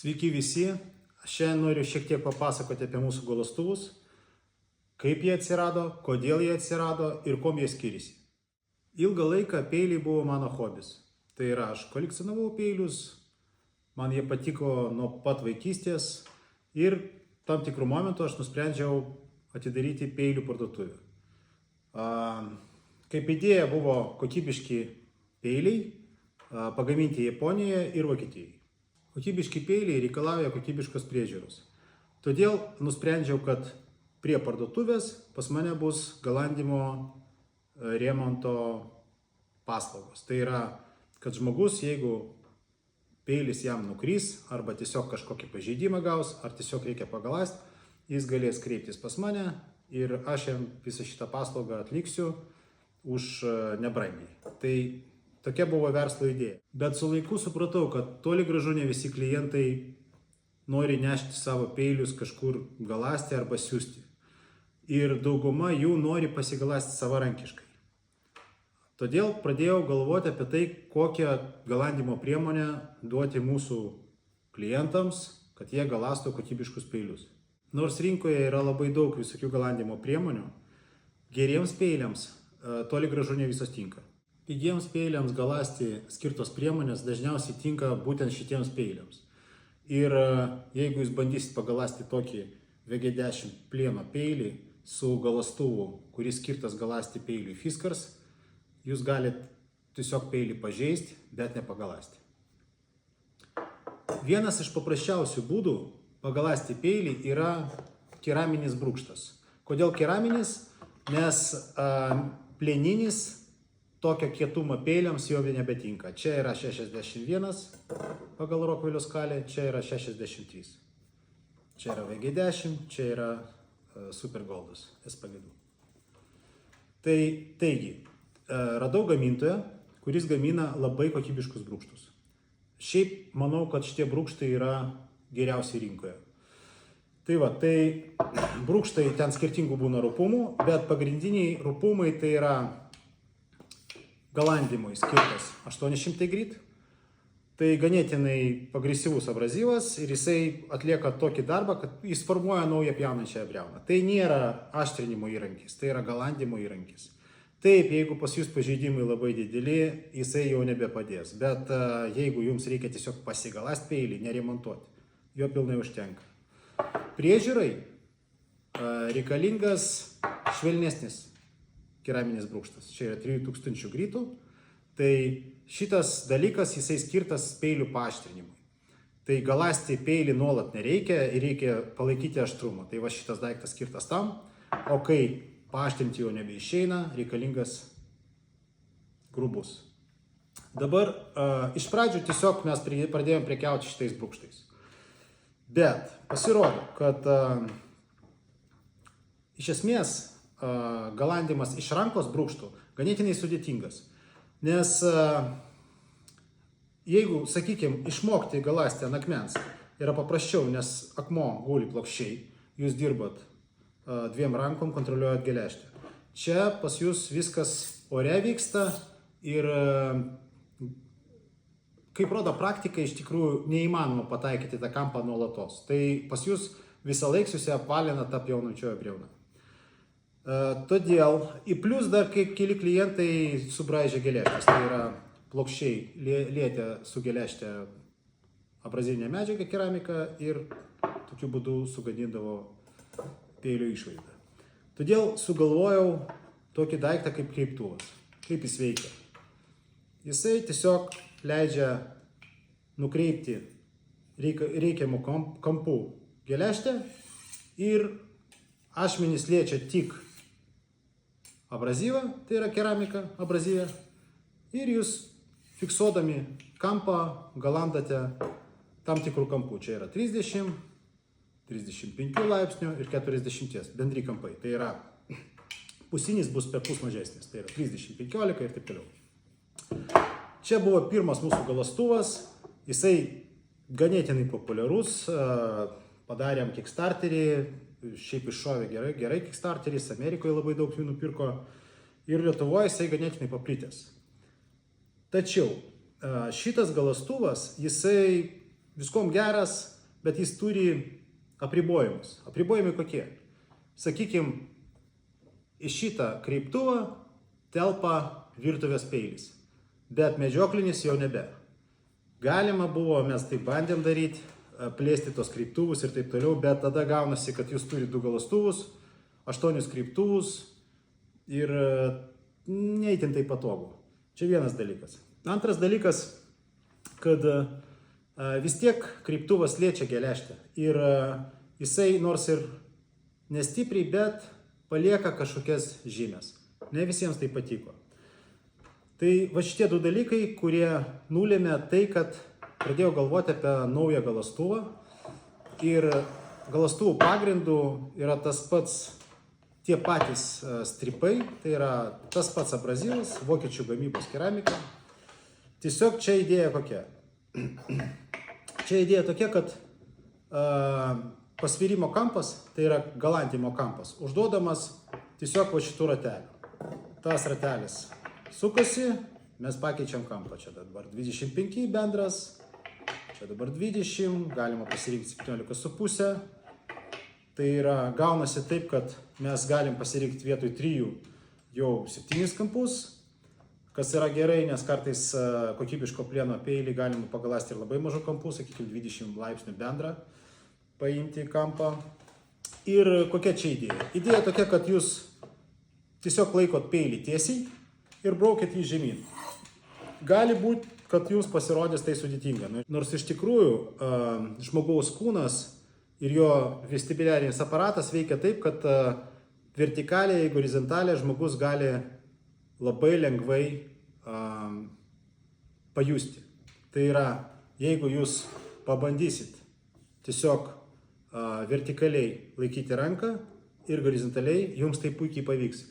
Sveiki visi, šiandien noriu šiek tiek papasakoti apie mūsų galastuvus, kaip jie atsirado, kodėl jie atsirado ir kuom jie skiriasi. Ilgą laiką peiliai buvo mano hobis. Tai yra, aš kolekcionavau peilius, man jie patiko nuo pat vaikystės ir tam tikrų momentų aš nusprendžiau atidaryti peilių parduotuvę. Kaip idėja buvo kokybiški peiliai, pagaminti Japonijoje ir Vokietijoje. Kokybiški peiliai reikalauja kokybiškos priežiūros. Todėl nusprendžiau, kad prie parduotuvės pas mane bus galandimo remonto paslaugos. Tai yra, kad žmogus, jeigu peilis jam nukrys, arba tiesiog kažkokį pažeidimą gaus, ar tiesiog reikia pagalast, jis galės kreiptis pas mane ir aš jam visą šitą paslaugą atliksiu už nebrangiai. Tai tokia buvo verslo idėja. Bet su laiku supratau, kad toli gražu ne visi klientai nori nešti savo peilius kažkur galasti arba siūsti. Ir dauguma jų nori pasigalasti savarankiškai. Todėl pradėjau galvoti apie tai, kokią galandimo priemonę duoti mūsų klientams, kad jie galastų kokybiškus peilius. Nors rinkoje yra labai daug visokių galandimo priemonių, geriems peiliams toli gražu ne visos tinka. Pigiems peiliams galasti skirtos priemonės dažniausiai tinka būtent šitiems peiliams. Ir jeigu jūs bandysit pagalasti tokį VG10 plieno peilį su galastuvu, kuris skirtas galasti peiliui Fiskars, jūs galite tiesiog peilį pažeisti, bet nepagalasti. Vienas iš paprasčiausių būdų pagalasti peilį yra keraminis brūkštas. Kodėl keraminis? Nes plieninis tokio kietumo peiliams jau nebetinka. Čia yra 61 pagal Rokvelio skalę, čia yra 63. Čia yra VG10, čia yra Super Goldas SPG2. Taigi, radau gamintoją, kuris gamina labai kokybiškus brūkštus. Šiaip manau, kad šitie brūkštai yra geriausiai rinkoje. Tai brūkštai ten skirtingų būna rupumų, bet pagrindiniai rupumai tai yra galandimui skirtas 800 grit. Tai ganėtinai agresyvus abrazyvas ir jisai atlieka tokį darbą, kad jis formuoja naują pjaunančią briauną. Tai nėra aštrinimo įrankis, tai yra galandimo įrankis. Taip, jeigu pas jūs pažeidimai labai dideli, jisai jau nebepadės. Bet jeigu jums reikia tiesiog pasigalast peilį, neremontuoti, jo pilnai užtenka. Priežiūrai reikalingas švelnesnis keraminis brūkštas. Čia yra 3000 gritų. Tai šitas dalykas jisai skirtas peilių paaštrinimui. Tai galasti peilį nuolat nereikia ir reikia palaikyti aštrumą. Tai va šitas daiktas skirtas tam. O kai paaštrinti jau nebeišeina, reikalingas grubus. Dabar iš pradžių tiesiog mes pradėjome prekiauti šitais brūkštais. Bet pasirodo, kad iš esmės galandimas iš rankos brūkštų ganėtinai sudėtingas. Nes jeigu, sakykime, išmokti galasti ant akmens yra paprasčiau, nes akmuo guli plokščiai, jūs dirbat dviem rankom, kontroliuojat geležtę. Čia pas jūs viskas ore vyksta ir kaip rodo praktika, iš tikrųjų neįmanoma pataikyti tą kampą nuolatos. Tai pas jūs visą laiką susiapvalina tą pjaunančioje briauną. Todėl, į plius dar keli klientai subraižė geležtės. Tai yra plokščiai lietė su geležtė abrazyvinę medžiagą, keramiką ir tokiu būdu sugadindavo peilio išvaizdą. Todėl sugalvojau tokį daiktą kaip kreiptuvas. Kaip jis veikia? Jisai tiesiog leidžia nukreipti reikiamų kampų geležtę ir ašmenys liečia tik abrazyvą, tai yra keramika abrazyvė, ir jūs fiksuodami kampą galandate tam tikrų kampų. Čia yra 30, 35 laipsnių ir 40 bendri kampai. Tai yra pusinis bus per pus mažesnis, tai yra 30, 15 ir taip toliau. Čia buvo pirmas mūsų galastuvas, jisai ganėtinai populiarus, padarėm Kickstarterį, šiaip iššovė gerai Kickstarteris, Amerikoje labai daug jų nupirko ir Lietuvoje jisai ganėtinai paplitęs. Tačiau šitas galastuvas, jisai viskom geras, bet jis turi apribojimus. Apribojimai kokie? Sakykime, į šitą kreiptuvą telpa virtuvės peilis, bet medžioklinis jau nebe. Galima buvo, mes tai bandėm daryti, plėsti tos kreiptuvus ir taip toliau, bet tada gaunasi, kad jūs turite 2 galastuvus, 8 kreiptuvus ir neįtin tai patogu. Čia vienas dalykas. Antras dalykas, kad vis tiek kreiptuvas liečia geležtę ir jisai nors ir nestipriai, bet palieka kažkokias žymės. Ne visiems tai patiko. Tai va šitie 2 dalykai, kurie nulėmė tai, kad pradėjau galvoti apie naują galastuvą ir galastuvų pagrindų yra tas pats, tie patys stripai, tai yra tas pats abrazyvas, vokiečių gamybos keramika. Tiesiog čia idėja kokia? Čia idėja tokia, kad pasvirimo kampas, tai yra galandimo kampas, užduodamas tiesiog va šitų ratelių. Tas ratelis sukasi, mes pakeičiam kampą. Čia dabar 25 bendras, čia dabar 20, galima pasirinkti 17,5. Tai yra, gaunasi taip, kad mes galim pasirinkti vietoj 3 jau 7 kampus, kas yra gerai, nes kartais kokybiško plieno peilį galima pagaląsti ir labai mažų kampų, sakykime 20 laipsnių bendrą paimti kampą. Ir kokia čia idėja? Idėja tokia, kad jūs tiesiog laikot peilį tiesiai ir braukit jį žemyn. Gali būti, kad jums pasirodys tai sudėtinga. Nors iš tikrųjų žmogaus kūnas ir jo vestibuliarinis aparatas veikia taip, kad vertikaliai, horizontaliai žmogus gali labai lengvai pajusti. Tai yra, jeigu jūs pabandysit tiesiog vertikaliai laikyti ranką ir horizontaliai, jums tai puikiai pavyks.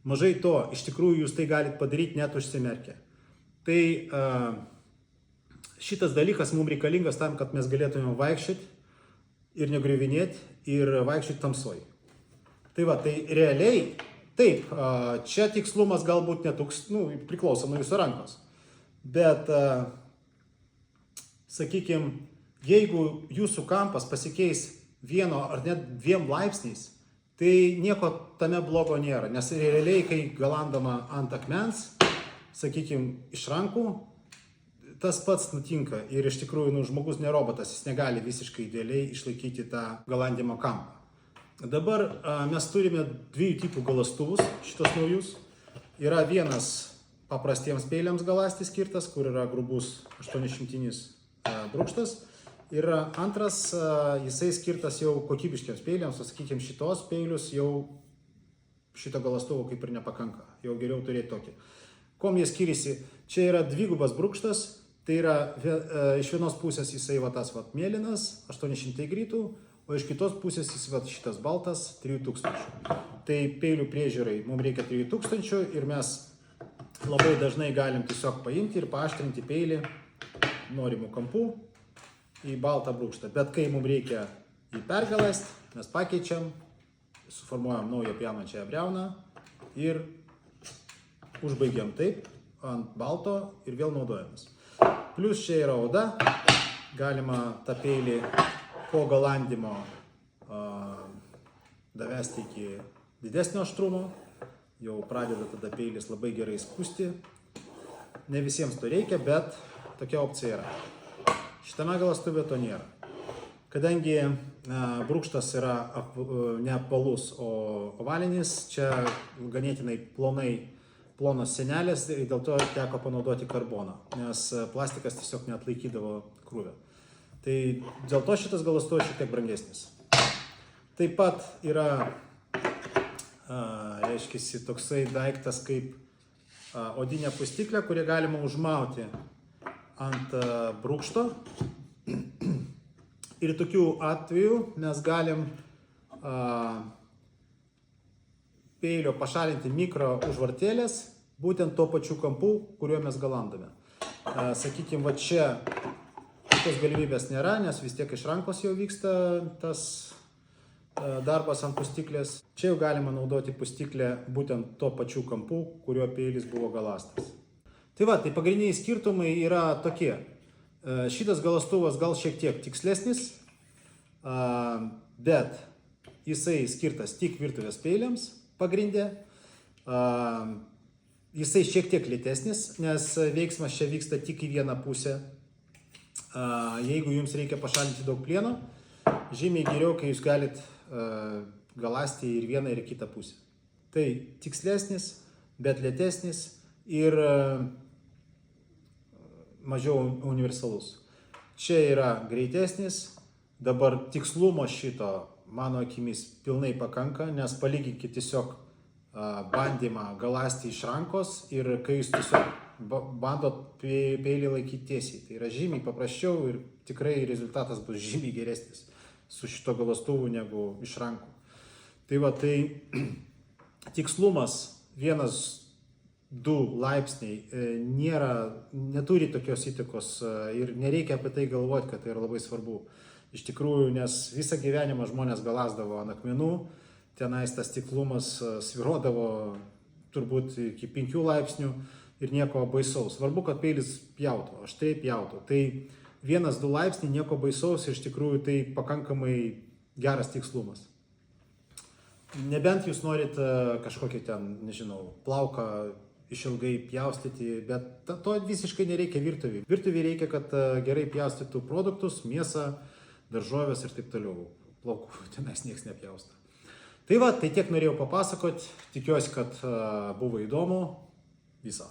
Mažai to, iš tikrųjų jūs tai galite padaryti net užsimerkę. Tai šitas dalykas mums reikalingas tam, kad mes galėtume vaikščioti ir negriuvinėti ir vaikščioti tamsoj. Tai va, tai realiai, taip, čia tikslumas galbūt netoks, priklauso nuo jūsų rankos. Bet, sakykime, jeigu jūsų kampas pasikeis 1 ar net 2 laipsniais, tai nieko tame blogo nėra, nes realiai, kai galandama ant akmens, sakykime, iš rankų, tas pats nutinka ir iš tikrųjų žmogus ne robotas, jis negali visiškai idealiai išlaikyti tą galandimo kampą. Dabar mes turime 2 tipų galastuvus, šitos naujus. Yra vienas paprastiems peiliams galasti skirtas, kur yra grubus 800 brūkštas. Ir antras, jisai skirtas jau kokybiškiams peiliams, o sakykime šitos peilius jau šito galastuvo kaip ir nepakanka, jau geriau turėti tokį. Kom jie skiriasi? Čia yra 2 brūkštas, tai yra iš vienos pusės jisai va tas va mėlynas, 800 gritų, o iš kitos pusės jis va šitas baltas, 3000. Tai peilių priežiūrai mums reikia 3000 ir mes labai dažnai galim tiesiog paimti ir paaštrinti peilį norimų kampų į baltą brūkštą. Bet kai mums reikia jį pergaląsti, mes pakeičiam, suformuojam naują pjaunančiąją briauną ir užbaigiam taip ant balto ir vėl naudojamės. Plius čia yra oda, galima tą peilį po galandimo davesti iki didesnio aštrumo, jau pradeda tada peilis labai gerai skusti. Ne visiems to reikia, bet tokia opcija yra. Šitame galastuvė to nėra. Kadangi brūkštas yra ne apvalus, o ovalinis, čia ganėtinai plonos sienelės, dėl to teko panaudoti karboną, nes plastikas tiesiog neatlaikydavo krūvio. Tai dėl to šitas galastuvas šiek tiek brangesnis. Taip pat yra, reiškiasi, toksai daiktas kaip odinė pustyklė, kurią galima užmauti ant brūkšto. Ir tokių atvejų mes galim peilio pašalinti mikro užvartėlės būtent tuo pačiu kampu, kuriuo mes galandame. Sakykime, va čia šitos galimybės nėra, nes vis tiek iš rankos jau vyksta tas darbas ant pustyklės. Čia jau galima naudoti pustyklę būtent tuo pačiu kampu, kuriuo peilis buvo galastas. Tai va, tai pagrindiniai skirtumai yra tokie. Šitas galastuvas gal šiek tiek tikslesnis, bet jisai skirtas tik virtuvės peiliams pagrindė. Jisai šiek tiek lėtesnis, nes veiksmas čia vyksta tik į vieną pusę. Jeigu jums reikia pašalinti daug plieno, žymiai geriau, kai jūs galit galąsti ir vieną ir kitą pusę. Tai tikslesnis, bet lėtesnis ir mažiau universalus. Čia yra greitesnis, dabar tikslumo šito, mano akimis, pilnai pakanka, nes palyginkit tiesiog bandymą galąsti iš rankos ir kai jūs tiesiog bandot peilį laikyti tiesiai. Tai yra žymiai paprasčiau ir tikrai rezultatas bus žymiai geresnis su šito galastuvu negu iš rankų. Tai va, tai tikslumas 1-2 laipsniai neturi tokios įtakos ir nereikia apie tai galvoti, kad tai yra labai svarbu. Iš tikrųjų, nes visą gyvenimą žmonės galasdavo ant akmenų, tenais tas tiklumas svyruodavo turbūt iki 5 laipsnių ir nieko baisaus. Svarbu, kad peilis pjautų, aštriai pjautų. Tai 1-2 laipsniai nieko baisaus, iš tikrųjų tai pakankamai geras tikslumas. Nebent jūs norit kažkokį ten, nežinau, plauką išilgai pjaustyti, bet to visiškai nereikia virtuviai. Virtuviai reikia, kad gerai pjaustytų produktus, mėsą, daržovės ir taip toliau. Plaukų tenais nieks nepjausta. Tai va, tai tiek norėjau papasakoti. Tikiuosi, kad buvo įdomu. Viso.